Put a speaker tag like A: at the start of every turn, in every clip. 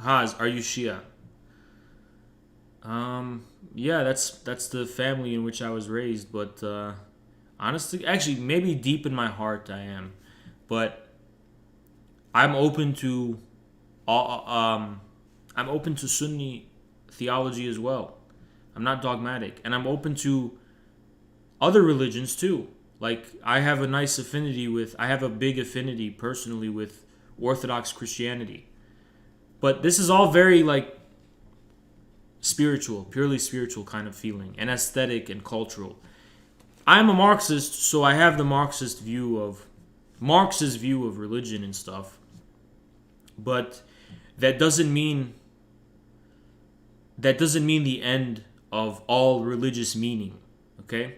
A: Haz, are you Shia? Yeah, that's the family in which I was raised, but honestly, actually, maybe deep in my heart I am, but I'm open to all. I'm open to Sunni theology as well. I'm not dogmatic, and I'm open to other religions too. Like I have a big affinity personally with Orthodox Christianity. But this is all very like spiritual, purely spiritual kind of feeling, and aesthetic and cultural. I'm a Marxist, so I have the Marx's view of religion and stuff. But that doesn't mean that doesn't mean the end of all religious meaning. Okay?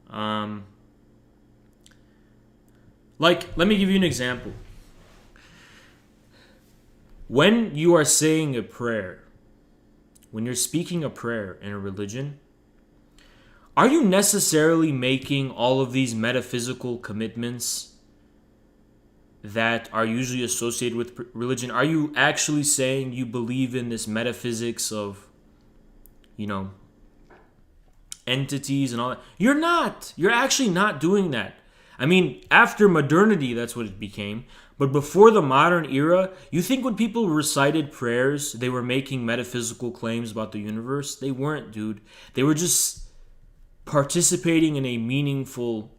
A: Um, like, let me give you an example. When you are saying a prayer, when you're speaking a prayer in a religion, are you necessarily making all of these metaphysical commitments that are usually associated with religion? Are you actually saying you believe in this metaphysics of, you know, entities and all that? You're not. You're actually not doing that. I mean, after modernity, that's what it became. But before the modern era, you think when people recited prayers, they were making metaphysical claims about the universe? They weren't, dude. They were just participating in a meaningful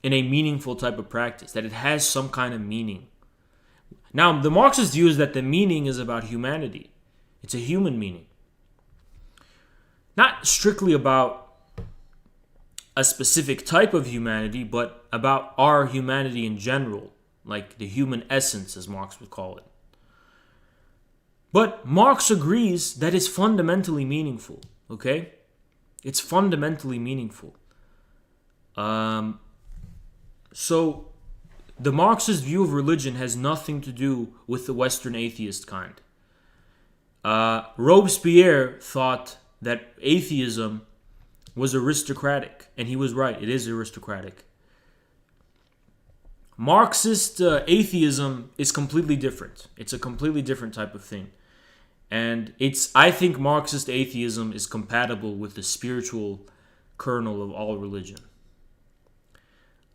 A: type of practice, that it has some kind of meaning. Now, the Marxist view is that the meaning is about humanity. It's a human meaning. Not strictly about a specific type of humanity, but about our humanity in general, like the human essence, as Marx would call it. But Marx agrees that it's fundamentally meaningful, okay? It's fundamentally meaningful. So, the Marxist view of religion has nothing to do with the Western atheist kind. Robespierre thought that atheism was aristocratic, and he was right. It is aristocratic. Marxist atheism is completely different. It's a completely different type of thing. And I think Marxist atheism is compatible with the spiritual kernel of all religion.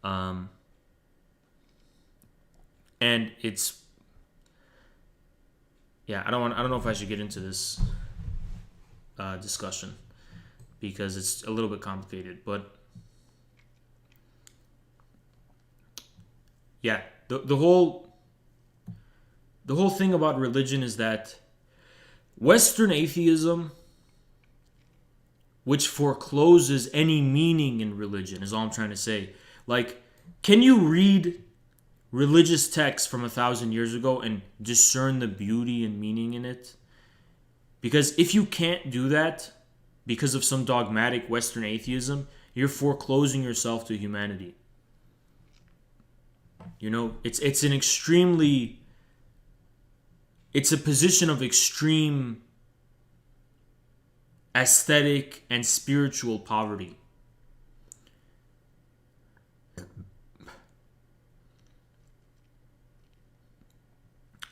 A: Um, and it's, yeah, I don't know if I should get into this discussion because it's a little bit complicated, but yeah, the whole thing about religion is that Western atheism, which forecloses any meaning in religion, is all I'm trying to say. Like, can you read religious texts from 1,000 years ago and discern the beauty and meaning in it? Because if you can't do that because of some dogmatic Western atheism, you're foreclosing yourself to humanity. You know, it's a position of extreme aesthetic and spiritual poverty.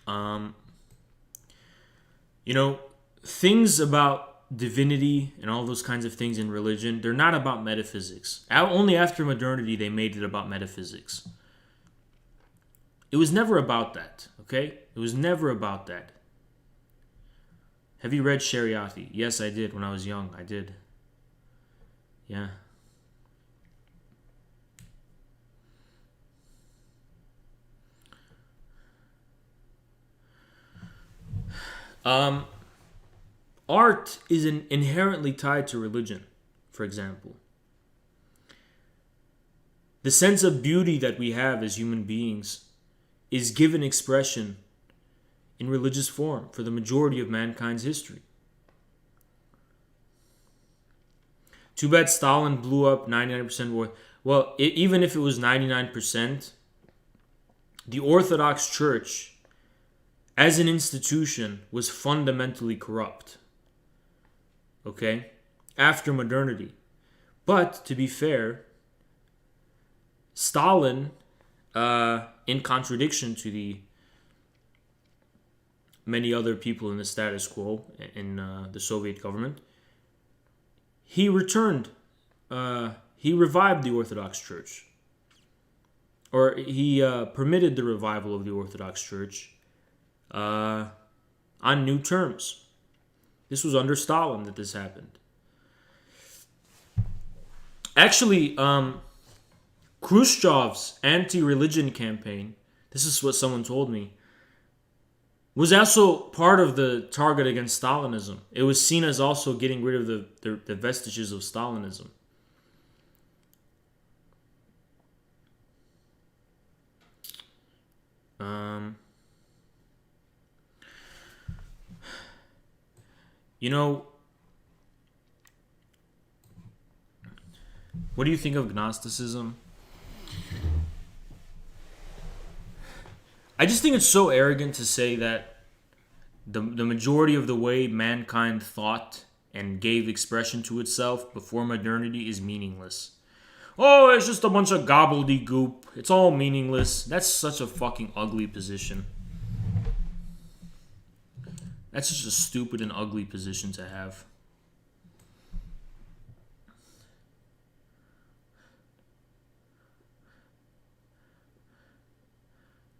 A: Um, you know, things about divinity and all those kinds of things in religion, they're not about metaphysics. Only after modernity they made it about metaphysics. It was never about that, okay? It was never about that. Have you read Shariati? Yes, I did when I was young. I did. Yeah. Um, Art is inherently tied to religion, for example. The sense of beauty that we have as human beings is given expression in religious form for the majority of mankind's history. Too bad Stalin blew up 99% war. Well, even if it was 99%, the Orthodox Church, as an institution, was fundamentally corrupt. Okay? After modernity. But, to be fair, Stalin, in contradiction to the many other people in the status quo in the Soviet government, he returned. He revived the Orthodox Church, or he permitted the revival of the Orthodox Church on new terms. This was under Stalin that this happened. Actually, Khrushchev's anti-religion campaign, this is what someone told me, was also part of the target against Stalinism. It was seen as also getting rid of the vestiges of Stalinism. You know, what do you think of Gnosticism? I just think it's so arrogant to say that the majority of the way mankind thought and gave expression to itself before modernity is meaningless. Oh, it's just a bunch of gobbledygook. It's all meaningless. That's such a fucking ugly position. That's just a stupid and ugly position to have.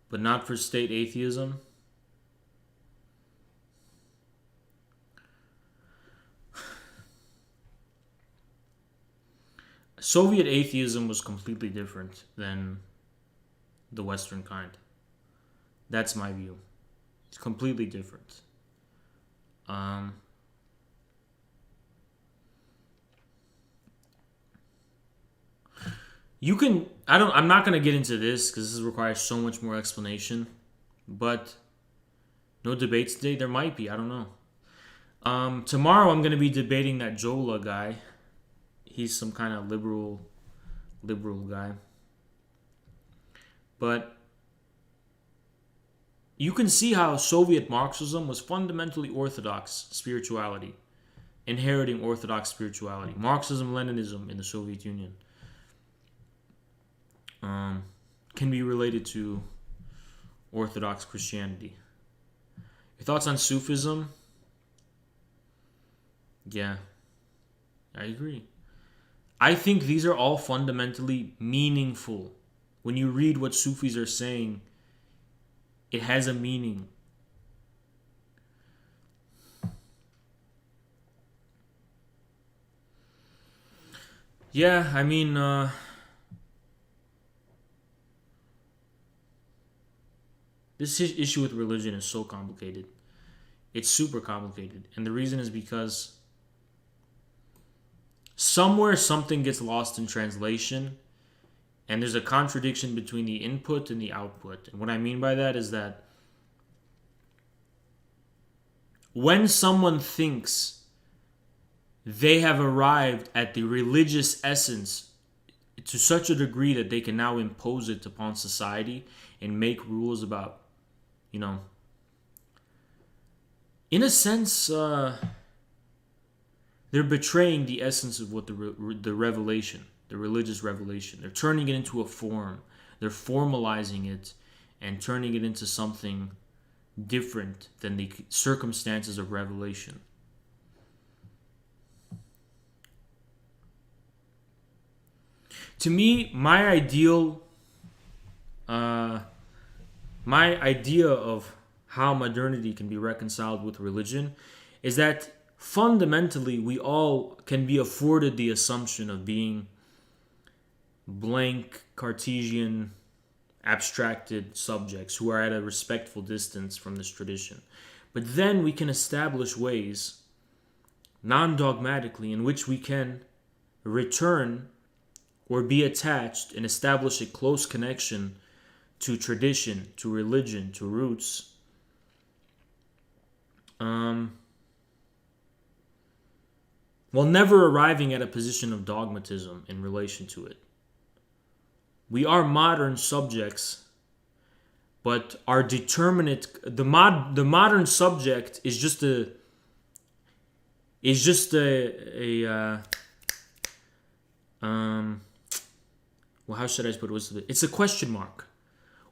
A: But not for state atheism. Soviet atheism was completely different than the Western kind. That's my view. It's completely different. You can. I'm not gonna get into this because this requires so much more explanation. But no debates today. There might be. I don't know. Tomorrow I'm gonna be debating that Jola guy. He's some kind of liberal guy. But you can see how Soviet Marxism was fundamentally Orthodox spirituality, inheriting Orthodox spirituality. Marxism-Leninism in the Soviet Union can be related to Orthodox Christianity. Your thoughts on Sufism? Yeah, I agree. I think these are all fundamentally meaningful. When you read what Sufis are saying, it has a meaning. Yeah, I mean, this issue with religion is so complicated. It's super complicated. And the reason is because somewhere something gets lost in translation, and there's a contradiction between the input and the output. And what I mean by that is that when someone thinks they have arrived at the religious essence to such a degree that they can now impose it upon society and make rules about, in a sense, they're betraying the essence of what the revelation, the religious revelation. They're turning it into a form. They're formalizing it and turning it into something different than the circumstances of revelation. To me, my idea of how modernity can be reconciled with religion is that fundamentally we all can be afforded the assumption of being blank, Cartesian, abstracted subjects who are at a respectful distance from this tradition. But then we can establish ways, non-dogmatically, in which we can return or be attached and establish a close connection to tradition, to religion, to roots. While never arriving at a position of dogmatism in relation to it. We are modern subjects, but our the modern subject is just well, how should I put it? It's a question mark.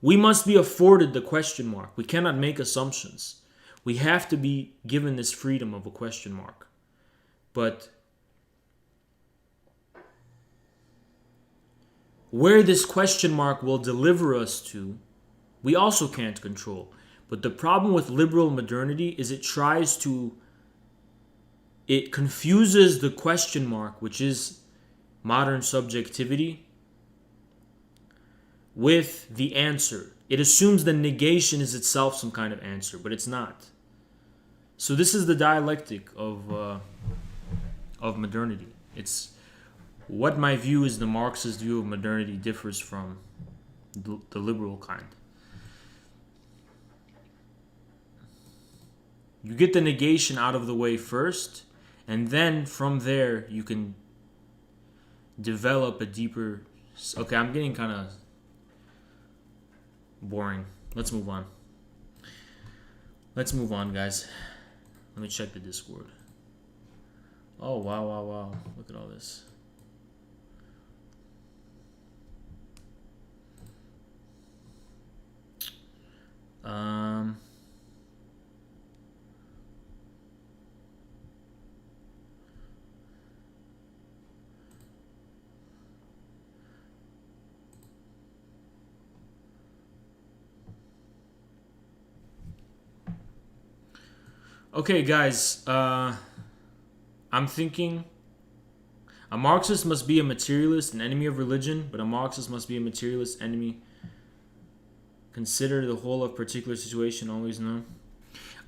A: We must be afforded the question mark. We cannot make assumptions. We have to be given this freedom of a question mark. But where this question mark will deliver us to, we also can't control. But the problem with liberal modernity is it confuses the question mark, which is modern subjectivity, with the answer. It assumes the negation is itself some kind of answer, but it's not. So this is the dialectic of modernity. It's what my view is. The Marxist view of modernity differs from the liberal kind. You get the negation out of the way first, and then from there you can develop a deeper... Okay, I'm getting kind of boring. Let's move on. Let's move on, guys. Let me check the Discord. Oh, wow. Look at all this. Okay, guys, I'm thinking a Marxist must be a materialist, an enemy of religion, but a Marxist must be a materialist enemy. Consider the whole of particular situation always known.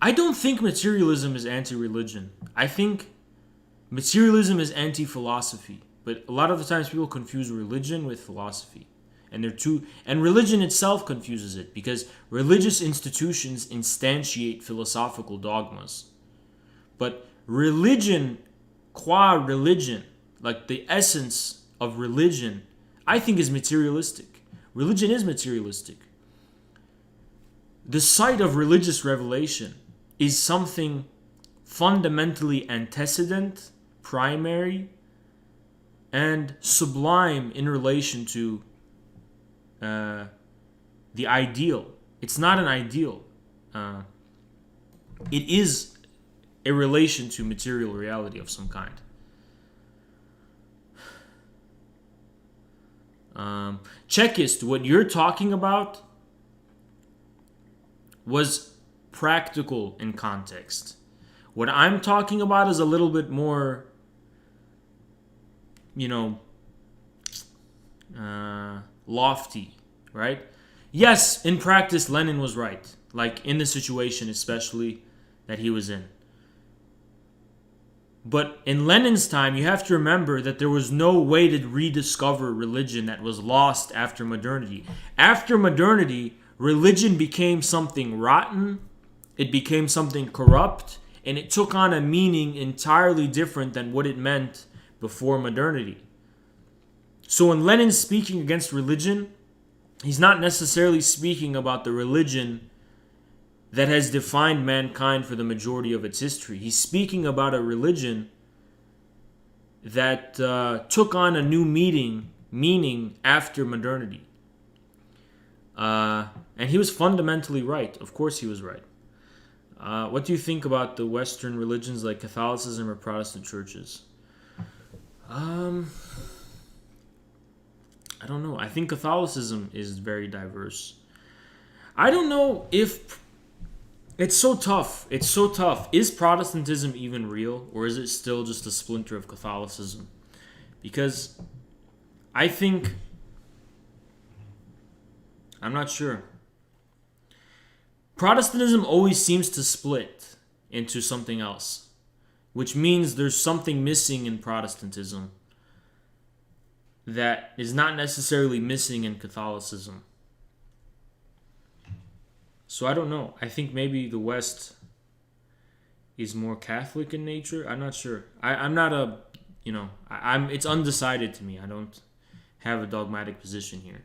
A: I don't think materialism is anti-religion. I think materialism is anti-philosophy. But a lot of the times people confuse religion with philosophy. And religion itself confuses it, because religious institutions instantiate philosophical dogmas. But religion, qua religion, like the essence of religion, I think is materialistic. Religion is materialistic. The site of religious revelation is something fundamentally antecedent, primary, and sublime in relation to the ideal. It's not an ideal. It is a relation to material reality of some kind. Chekist, what you're talking about was practical in context. What I'm talking about is a little bit more, lofty, right? Yes, in practice, Lenin was right. Like, in the situation especially that he was in. But in Lenin's time, you have to remember that there was no way to rediscover religion that was lost after modernity. After modernity, religion became something rotten, it became something corrupt, and it took on a meaning entirely different than what it meant before modernity. So when Lenin's speaking against religion, he's not necessarily speaking about the religion that has defined mankind for the majority of its history. He's speaking about a religion that took on a new meaning after modernity. And he was fundamentally right. Of course he was right. What do you think about the Western religions like Catholicism or Protestant churches? I don't know. I think Catholicism is very diverse. I don't know if... It's so tough. Is Protestantism even real? Or is it still just a splinter of Catholicism? Because I think... I'm not sure. Protestantism always seems to split into something else, which means there's something missing in Protestantism that is not necessarily missing in Catholicism. So I don't know. I think maybe the West is more Catholic in nature. I'm not sure. I'm not a, it's undecided to me. I don't have a dogmatic position here.